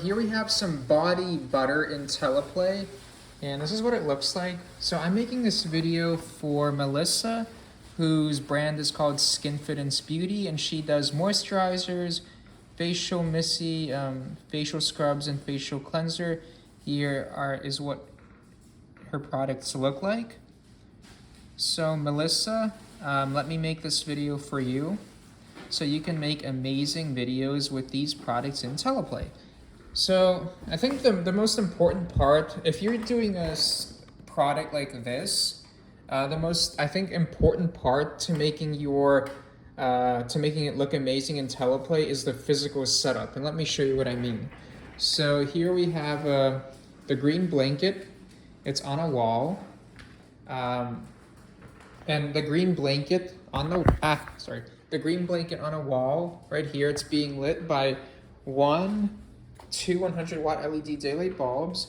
Here we have some body butter in Teleplay, and this is what it looks like. So I'm making this video for Melissa, whose brand is called Skin Fit Beauty, and she does moisturizers, facial missy, facial scrubs, and facial cleanser. Is what her products look like. So Melissa, let me make this video for you, so you can make amazing videos with these products in Teleplay. So I think the most important part, if you're doing a product like this, the most important part to making it look amazing in Teleplay is the physical setup. And let me show you what I mean. So here we have the green blanket. It's on a wall, and the green blanket on the green blanket on a wall right here. It's being lit by two 100-watt LED daylight bulbs,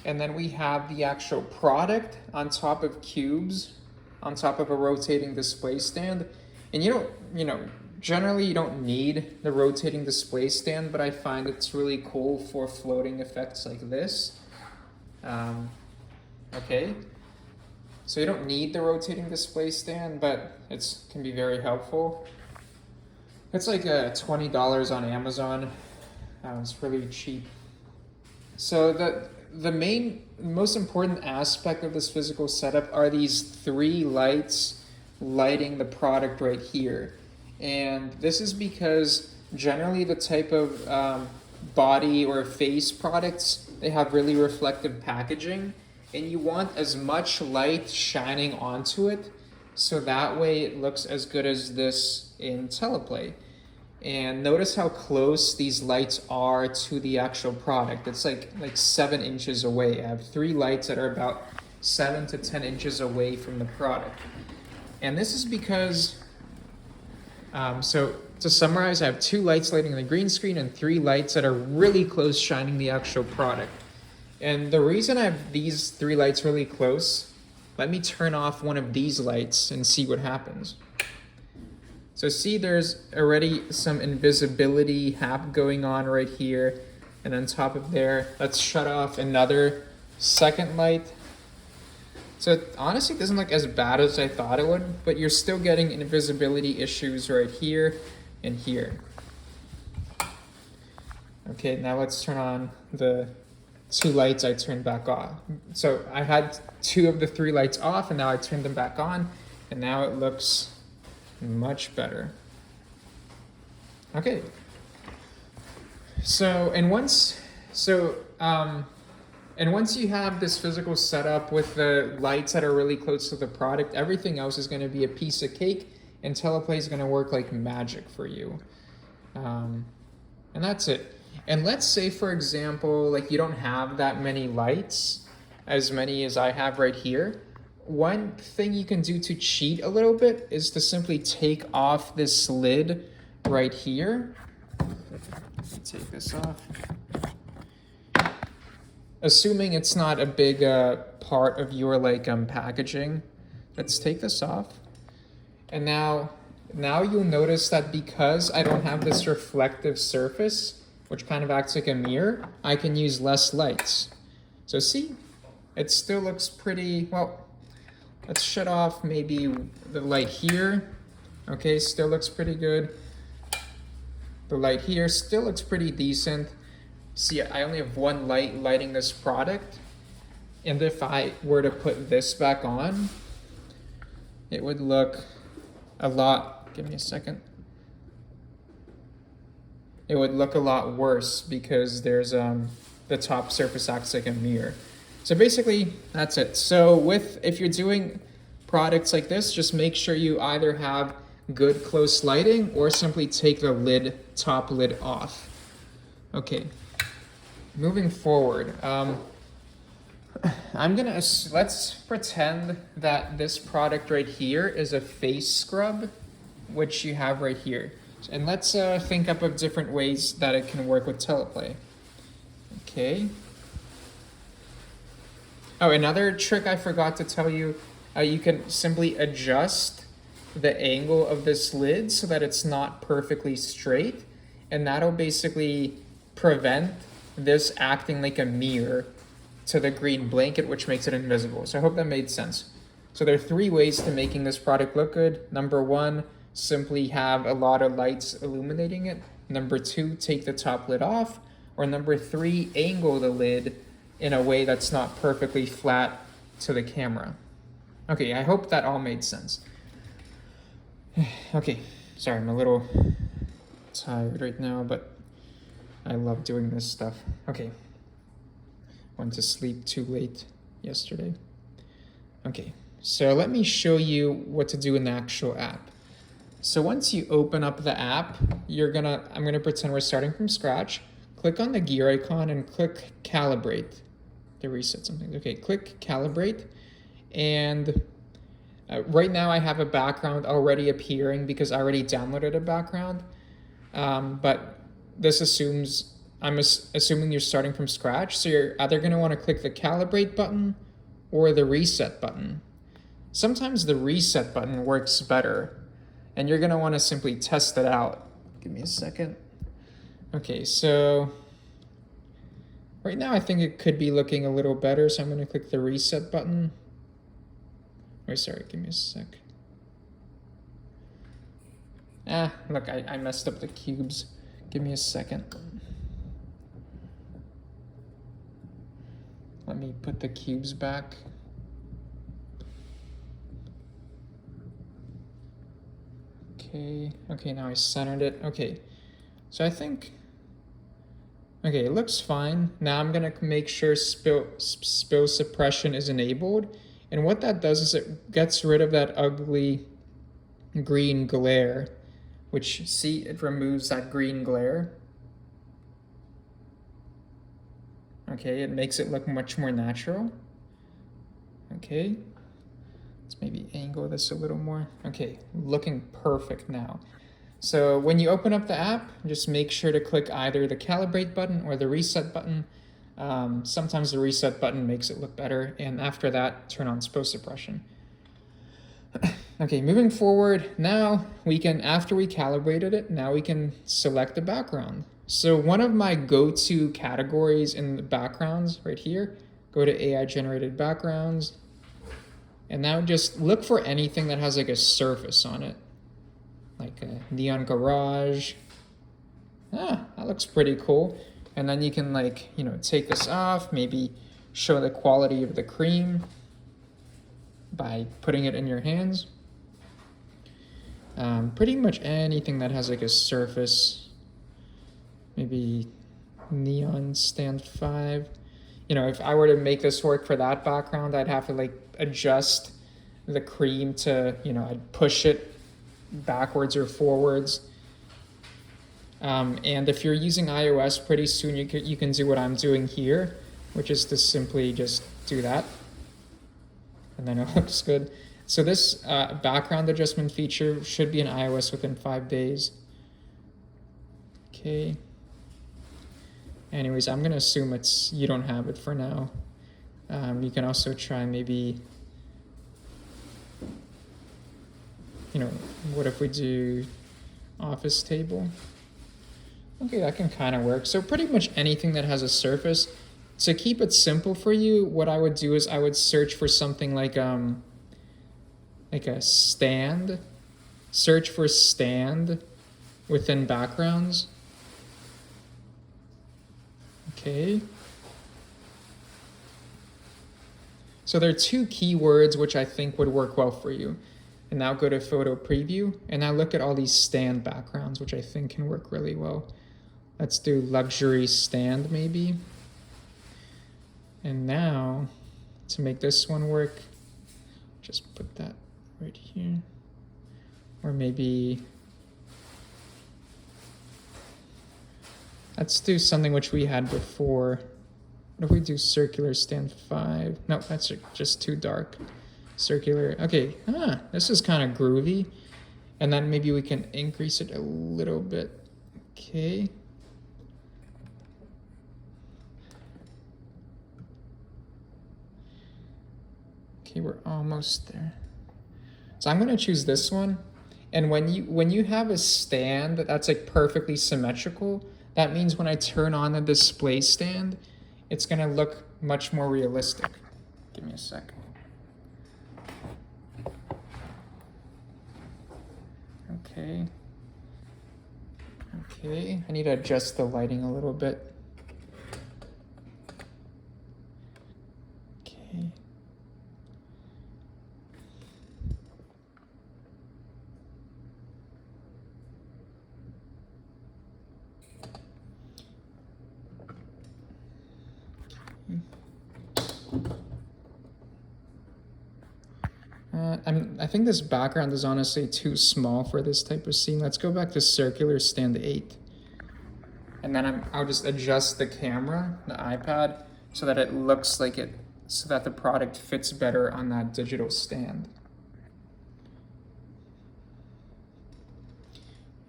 and then we have the actual product on top of cubes, on top of a rotating display stand. And generally you don't need the rotating display stand, but I find it's really cool for floating effects like this. Okay, so you don't need the rotating display stand, but it can be very helpful. It's like $20 on Amazon. It's really cheap. So the most important aspect of this physical setup are these three lights lighting the product right here. And this is because generally the type of body or face products, they have really reflective packaging, and you want as much light shining onto it so that way it looks as good as this in Teleplay. And notice how close these lights are to the actual product. It's like 7 inches away. I have three lights that are about 7 to 10 inches away from the product. And this is because, so to summarize, I have 2 lights lighting the green screen and 3 lights that are really close shining the actual product. And the reason I have these 3 lights really close, let me turn off one of these lights and see what happens. So see, there's already some invisibility going on right here. And on top of there, let's shut off another second light. So it honestly doesn't look as bad as I thought it would, but you're still getting invisibility issues right here and here. Okay, now let's turn on the 2 lights I turned back on. So I had 2 of the 3 lights off, and now I turned them back on, and now it looks much better. Okay. And once you have this physical setup with the lights that are really close to the product, everything else is going to be a piece of cake, and Teleplay is going to work like magic for you. And that's it. And let's say, for example, like you don't have that many lights, as many as I have right here. One thing you can do to cheat a little bit is to simply take off this lid right here. Take this off. Assuming it's not a big part of your packaging. Let's take this off. And now you'll notice that because I don't have this reflective surface, which kind of acts like a mirror, I can use less lights. So see, it still looks pretty, well, let's shut off maybe the light here. Okay, still looks pretty good. The light here still looks pretty decent. See, I only have 1 light lighting this product. And if I were to put this back on, it would look a lot, give me a second. It would look a lot worse because there's the top surface acts like a mirror. So basically, that's it. So if you're doing products like this, just make sure you either have good close lighting or simply take the top lid off. Okay, moving forward. Let's pretend that this product right here is a face scrub, which you have right here. And let's think up of different ways that it can work with Teleplay. Okay. Oh, another trick I forgot to tell you, you can simply adjust the angle of this lid so that it's not perfectly straight, and that'll basically prevent this acting like a mirror to the green blanket, which makes it invisible. So I hope that made sense. So there are 3 ways to making this product look good. Number 1, simply have a lot of lights illuminating it. Number 2, take the top lid off. Or number 3, angle the lid in a way that's not perfectly flat to the camera. Okay, I hope that all made sense. Okay, sorry, I'm a little tired right now, but I love doing this stuff. Okay. Went to sleep too late yesterday. Okay, so let me show you what to do in the actual app. So once you open up the app, I'm gonna pretend we're starting from scratch. Click on the gear icon and click calibrate to reset something. Okay, click calibrate. And right now I have a background already appearing because I already downloaded a background. But this assumes, I'm assuming you're starting from scratch. So you're either gonna wanna click the calibrate button or the reset button. Sometimes the reset button works better and you're gonna wanna simply test it out. Give me a second. Okay, so right now I think it could be looking a little better. So I'm gonna click the reset button. Wait, sorry, give me a sec. Look, I messed up the cubes. Give me a second. Let me put the cubes back. Okay, now I centered it. Okay, so I think, okay, it looks fine. Now I'm gonna make sure spill suppression is enabled. And what that does is it gets rid of that ugly green glare, which, see, it removes that green glare. Okay, it makes it look much more natural. Okay, let's maybe angle this a little more. Okay, looking perfect now. So when you open up the app, just make sure to click either the calibrate button or the reset button. Sometimes the reset button makes it look better, and after that, turn on spill suppression. Okay, moving forward, now we can, after we calibrated it, now we can select the background. So one of my go-to categories in the backgrounds right here, go to AI generated backgrounds, and now just look for anything that has like a surface on it, like a neon garage. That looks pretty cool. And then you can, like, you know, take this off, maybe show the quality of the cream by putting it in your hands. Pretty much anything that has like a surface, maybe neon stand 5. You know, if I were to make this work for that background, I'd have to like adjust the cream to, you know, I'd push it backwards or forwards. And if you're using iOS, pretty soon you can do what I'm doing here, which is to simply just do that. And then it looks good. So this background adjustment feature should be in iOS within 5 days. Okay. Anyways, I'm going to assume you don't have it for now. You can also try maybe, you know, what if we do office table? Okay, that can kind of work. So pretty much anything that has a surface. To keep it simple for you, what I would do is I would search for something like a stand. Search for stand within backgrounds. Okay. So there are 2 keywords which I think would work well for you. And now go to photo preview, and now look at all these stand backgrounds, which I think can work really well. Let's do luxury stand maybe. And now to make this one work, just put that right here. Or maybe let's do something which we had before. What if we do circular stand 5? No, that's just too dark. Circular, okay, this is kind of groovy. And then maybe we can increase it a little bit. Okay. Okay, we're almost there. So I'm gonna choose this one. And when you have a stand that's like perfectly symmetrical, That means when I turn on the display stand, it's gonna look much more realistic. Give me a sec. Okay. Okay, I need to adjust the lighting a little bit. Okay. I think this background is honestly too small for this type of scene. Let's go back to circular stand 8. And then I'll just adjust the camera, the iPad, so that it looks like it, so that the product fits better on that digital stand.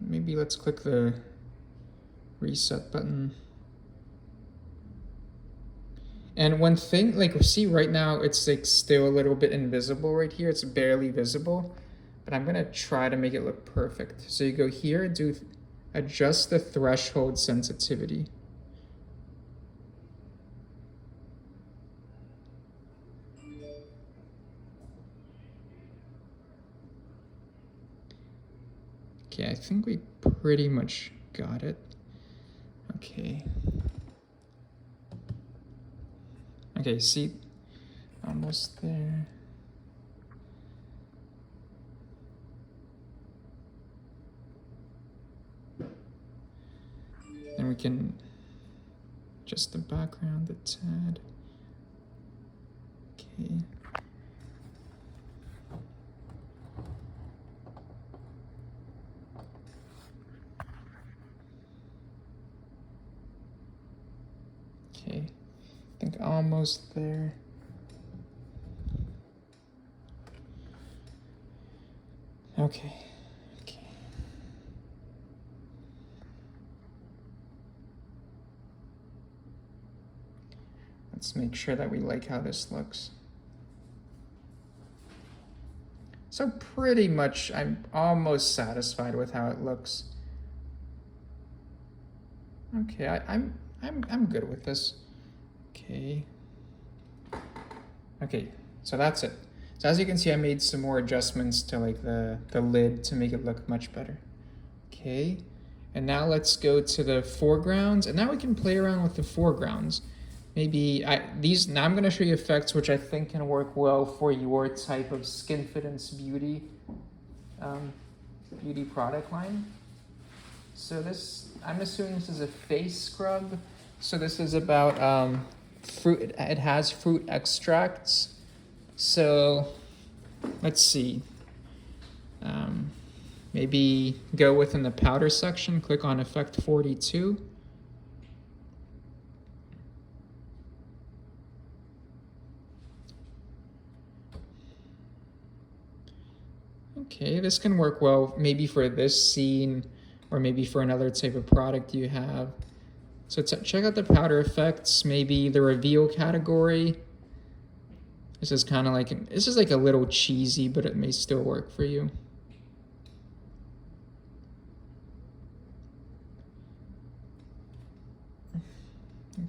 Maybe let's click the reset button. And one thing, like, see right now, it's like still a little bit invisible right here. It's barely visible, but I'm gonna try to make it look perfect. So you go here, adjust the threshold sensitivity. Okay, I think we pretty much got it. Okay. Okay, see, almost there. And we can adjust the background a tad. Okay. Okay, I think almost there. Okay. Let's make sure that we like how this looks. So pretty much I'm almost satisfied with how it looks. Okay, I'm good with this. Okay. Okay, so that's it. So as you can see, I made some more adjustments to like the lid to make it look much better. Okay, and now let's go to the foregrounds, and now we can play around with the foregrounds. Maybe now I'm going to show you effects which I think can work well for your type of Skinfidence beauty product line. So this, I'm assuming this is a face scrub. So this is about fruit. It has fruit extracts. So let's see. Maybe go within the powder section. Click on Effect 42. Okay, this can work well maybe for this scene or maybe for another type of product you have. So check out the powder effects, maybe the reveal category. This is kind of like, this is like a little cheesy, but it may still work for you.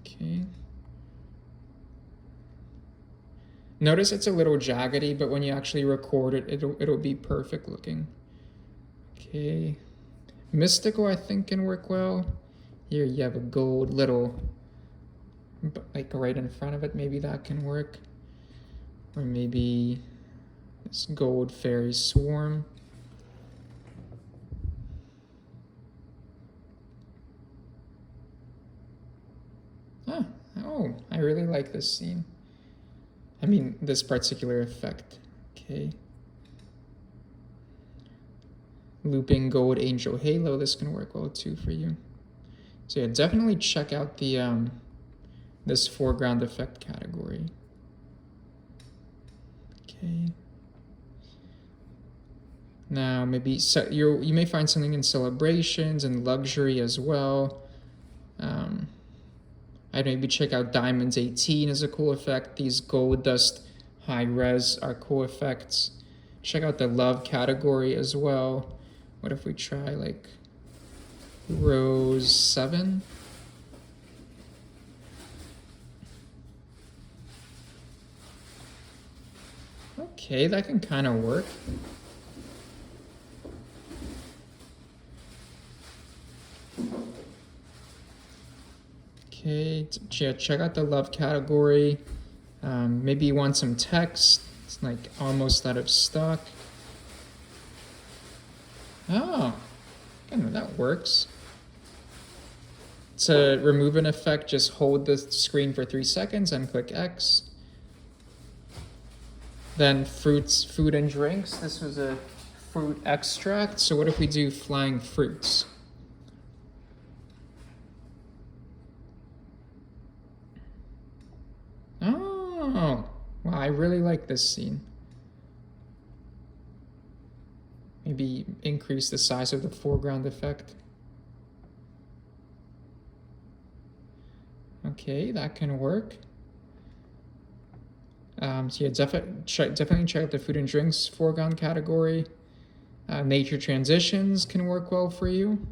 Okay. Notice it's a little jaggedy, but when you actually record it, it'll be perfect looking. Okay. Mystical, I think, can work well. Here you have a gold little, like right in front of it. Maybe that can work. Or maybe this gold fairy swarm. Oh, I really like this scene. I mean, this particular effect. Okay. Looping gold angel halo. This can work well too for you. So yeah, definitely check out the this foreground effect category. Okay. Now maybe you may find something in celebrations and luxury as well. I'd maybe check out Diamonds 18 as a cool effect. These gold dust high res are cool effects. Check out the love category as well. What if we try like rows 7. Okay, that can kind of work. Okay, check out the love category. Maybe you want some text. It's like almost out of stock. Oh, that works. To remove an effect, just hold the screen for 3 seconds and click X. Then fruits, food and drinks. This was a fruit extract. So what if we do flying fruits? Oh, wow, I really like this scene. Maybe increase the size of the foreground effect. Okay, that can work. So yeah, definitely check out the food and drinks foreground category. Nature transitions can work well for you.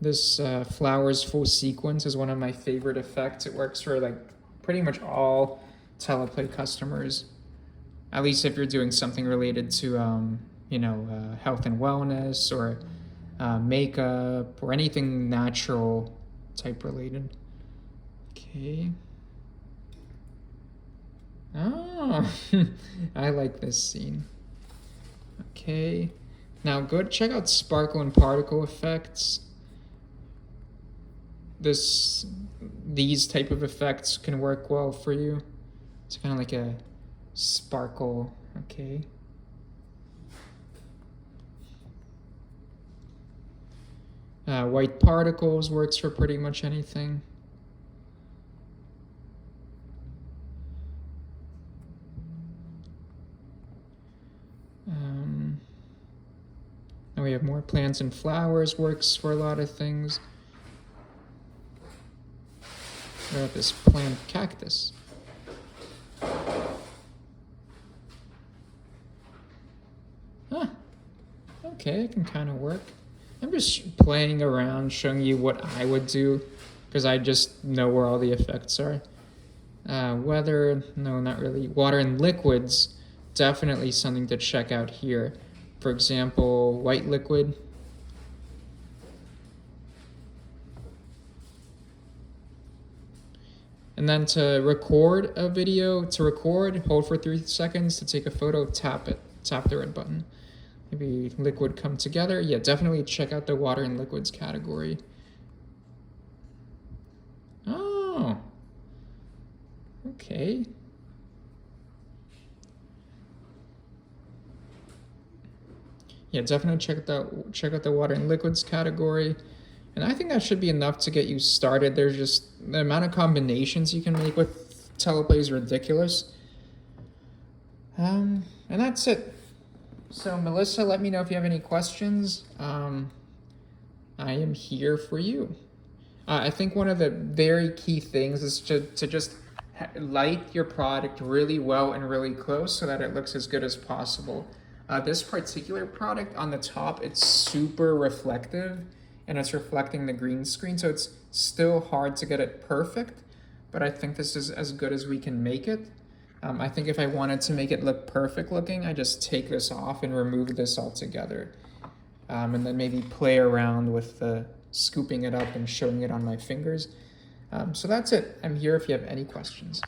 This flowers full sequence is one of my favorite effects. It works for like pretty much all Teleplay customers, at least if you're doing something related to health and wellness or makeup or anything natural type related. Okay. Oh, I like this scene. Okay. Now go check out sparkle and particle effects. These type of effects can work well for you. It's kind of like a sparkle. Okay. White particles works for pretty much anything. Now we have more plants and flowers, works for a lot of things. What about this plant cactus? Huh. Okay, it can kind of work. I'm just playing around, showing you what I would do, because I just know where all the effects are. Weather, no, not really. Water and liquids, definitely something to check out here. For example, white liquid. And then to record a video, hold for 3 seconds. To take a photo, tap the red button. Maybe liquid come together. Yeah, definitely check out the water and liquids category. Oh, okay. Yeah, definitely check out the water and liquids category. And I think that should be enough to get you started. There's just the amount of combinations you can make with Teleplay is ridiculous. And that's it. So Melissa, let me know if you have any questions. I am here for you. I think one of the very key things is to just light your product really well and really close so that it looks as good as possible. This particular product on the top, it's super reflective and it's reflecting the green screen, so it's still hard to get it perfect, but I think this is as good as we can make it. I think if I wanted to make it look perfect looking, I just take this off and remove this altogether. And then maybe play around with scooping it up and showing it on my fingers. So that's it. I'm here if you have any questions.